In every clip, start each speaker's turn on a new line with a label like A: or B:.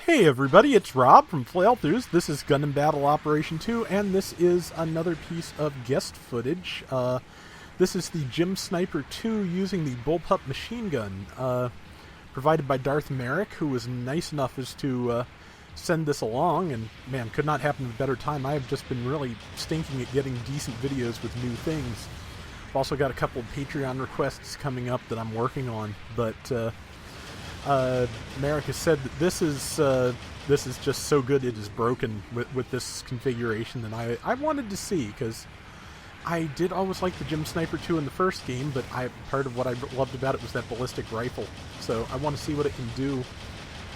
A: Hey everybody, it's Rob from Flailthroughs. This is Gundam Battle Operation 2, and this is another piece of guest footage. This is the Gym Sniper 2 using the Bullpup machine gun, provided by Darth Merrick, who was nice enough as to send this along, and man, could not happen at a better time. I have just been really stinking at getting decent videos with new things. I've also got a couple of Patreon requests coming up that I'm working on, but Merrick has said that this is just so good it is broken with this configuration, and I wanted to see, because I did always like the Gym Sniper 2 in the first game, but part of what I loved about it was that ballistic rifle. So I want to see what it can do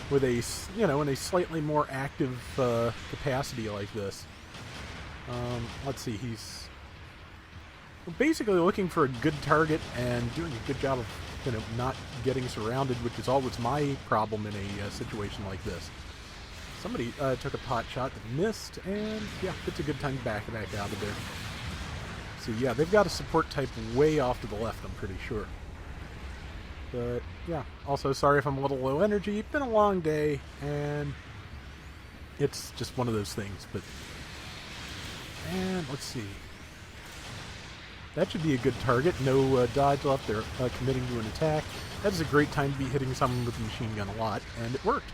A: with a, in a slightly more active capacity like this. Let's see, he's basically looking for a good target and doing a good job of not getting surrounded, which is always my problem in a situation like this. Somebody took a pot shot that missed, and yeah, it's a good time to back out of there. So yeah, they've got a support type way off to the left, I'm pretty sure. But yeah, also sorry if I'm a little low energy. It's been a long day, and it's just one of those things. And let's see. That should be a good target. No dodge left. They're committing to an attack. That is a great time to be hitting someone with the machine gun a lot, and it worked.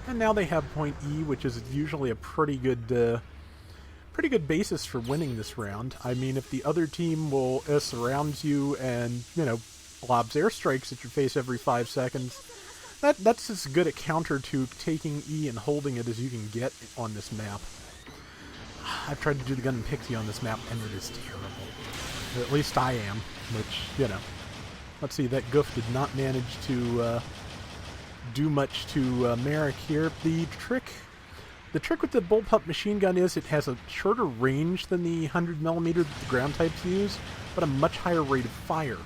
A: And now they have point E, which is usually a pretty good basis for winning this round. I mean, if the other team will surround you and lobs airstrikes at your face every 5 seconds, that's as good a counter to taking E and holding it as you can get on this map. I've tried to do the Gundam Pixie on this map, and it is terrible. At least I am, which, Let's see, that goof did not manage to do much to Merrick here. The trick with the Bullpup machine gun is it has a shorter range than the 100mm that the ground types use, but a much higher rate of fire.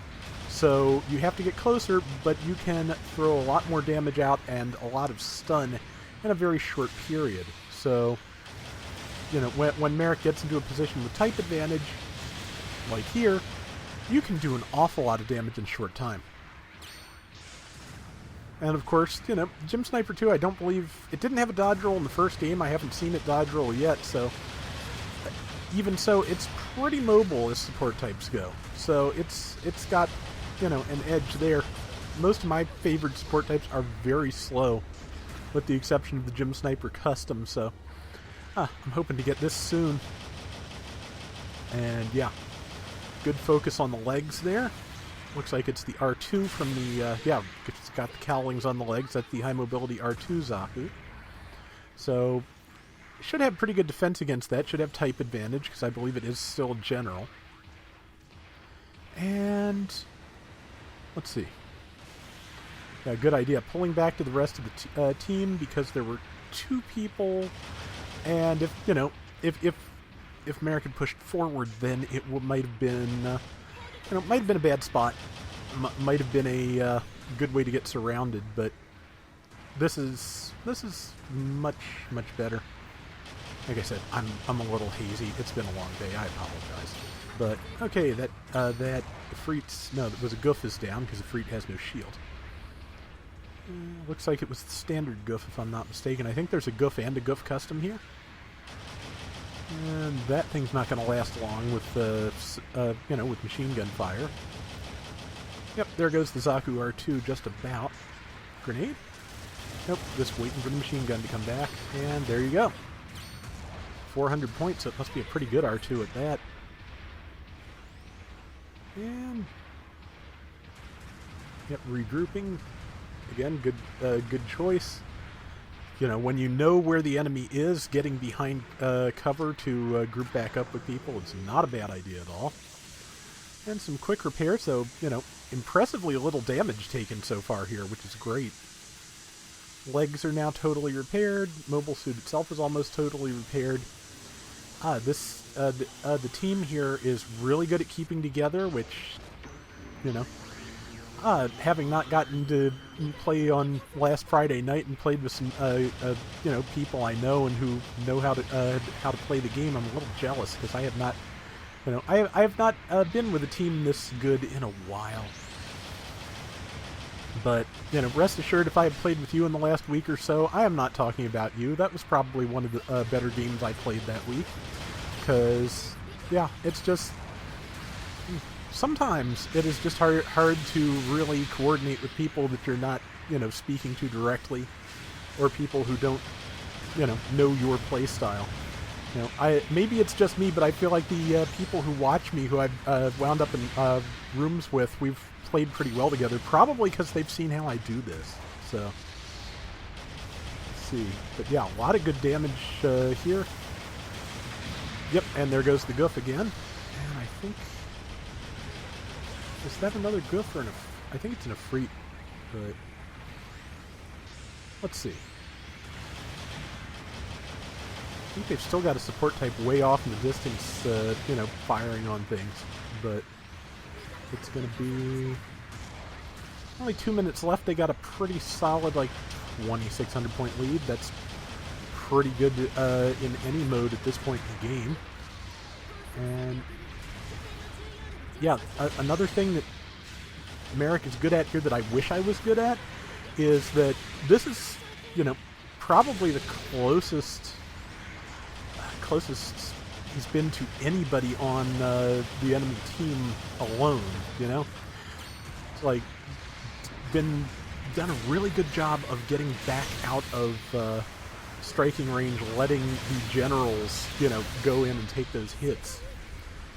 A: So you have to get closer, but you can throw a lot more damage out and a lot of stun in a very short period. So when Merrick gets into a position with type advantage, like here, you can do an awful lot of damage in a short time. And of course, Gym Sniper 2, I don't believe... It didn't have a dodge roll in the first game. I haven't seen it dodge roll yet, so... Even so, it's pretty mobile as support types go. So it's got, an edge there. Most of my favorite support types are very slow, with the exception of the Gym Sniper Custom, so... I'm hoping to get this soon. And yeah, good focus on the legs there. Looks like it's the R2 from the, it's got the cowlings on the legs. That's the high mobility R2 Zaku. So, should have pretty good defense against that. Should have type advantage, because I believe it is still general. And, let's see. Yeah, good idea. Pulling back to the rest of the team, because there were 2 people... And if Merrick had pushed forward, then it might have been, might have been a bad spot. Might have been a good way to get surrounded. But this is much better. Like I said, I'm a little hazy. It's been a long day. I apologize. But okay, that Freet's was a goof is down because the Freet has no shield. Looks like it was the standard goof, if I'm not mistaken. I think there's a goof and a goof custom here. And that thing's not going to last long with, with machine gun fire. Yep, there goes the Zaku R2 just about. Grenade? Nope, just waiting for the machine gun to come back. And there you go. 400 points, so it must be a pretty good R2 at that. And... Yep, regrouping. Again, good choice. When you know where the enemy is, getting behind cover to group back up with people is not a bad idea at all. And some quick repair, so, impressively little damage taken so far here, which is great. Legs are now totally repaired. Mobile suit itself is almost totally repaired. The team here is really good at keeping together, which, having not gotten to play on last Friday night and played with some, people I know and who know how to play the game, I'm a little jealous because I have not, I have not been with a team this good in a while. But, you know, rest assured, if I had played with you in the last week or so, I am not talking about you. That was probably one of the better games I played that week. Because, yeah, it's just... Sometimes it is just hard to really coordinate with people that you're not, you know, speaking to directly. Or people who don't, you know your play style. You know, maybe it's just me, but I feel like the people who watch me, who I've wound up in rooms with, we've played pretty well together, probably because they've seen how I do this. So, let's see. But yeah, a lot of good damage here. Yep, and there goes the goof again. And I think... Is that another goof or an... I think it's an Efreet, but... Let's see. I think they've still got a support type way off in the distance, you know, firing on things. But it's going to be... Only 2 minutes left. They got a pretty solid, like, 2,600 point lead. That's pretty good in any mode at this point in the game. And, yeah, another thing that Merrick is good at here that I wish I was good at is that this is, you know, probably the closest he's been to anybody on the enemy team alone, you know? It's like, done a really good job of getting back out of striking range, letting the generals, you know, go in and take those hits.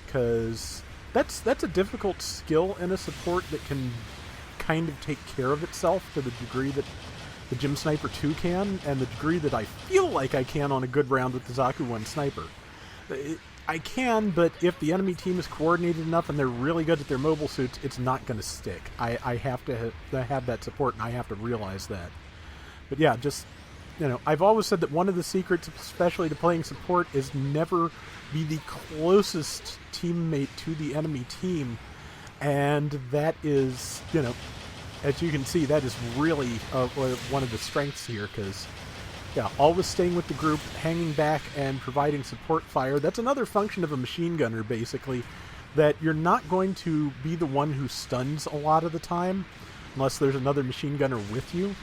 A: Because that's a difficult skill in a support that can kind of take care of itself to the degree that the Gym Sniper 2 can, and the degree that I feel like I can on a good round with the Zaku 1 Sniper. I can, but if the enemy team is coordinated enough and they're really good at their mobile suits, it's not going to stick. I have to have that support, and I have to realize that. But yeah, just, you know, I've always said that one of the secrets, especially to playing support, is never be the closest teammate to the enemy team, and that is, you know, as you can see, that is really one of the strengths here, because, yeah, always staying with the group, hanging back, and providing support fire. That's another function of a machine gunner, basically, that you're not going to be the one who stuns a lot of the time, unless there's another machine gunner with you,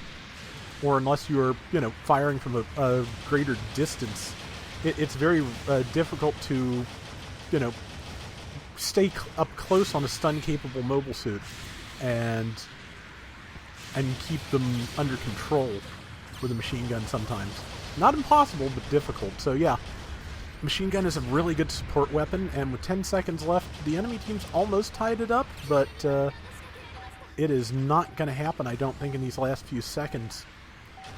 A: or unless you're, you know, firing from a greater distance. It's very difficult to, you know, stay up close on a stun-capable mobile suit and keep them under control with a machine gun sometimes. Not impossible, but difficult. So yeah, machine gun is a really good support weapon, and with 10 seconds left, the enemy team's almost tied it up, but it is not going to happen, I don't think, in these last few seconds.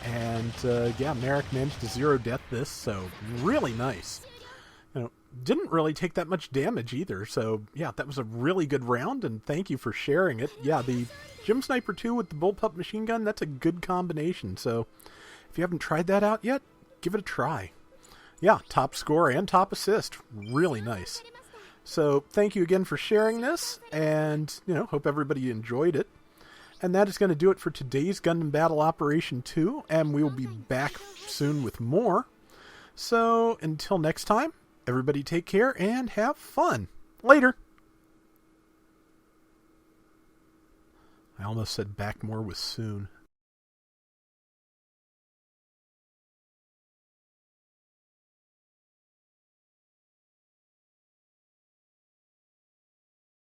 A: And yeah, Merrick managed to zero death this, so really nice. You know, didn't really take that much damage either, so yeah, that was a really good round, and thank you for sharing it. Yeah, the Gym Sniper 2 with the Bullpup machine gun, that's a good combination, so if you haven't tried that out yet, give it a try. Yeah, top score and top assist. Really nice. So thank you again for sharing this, and, you know, hope everybody enjoyed it. And that is going to do it for today's Gundam Battle Operation 2, and we will be back soon with more. So until next time, everybody take care and have fun. Later! I almost said back more with soon.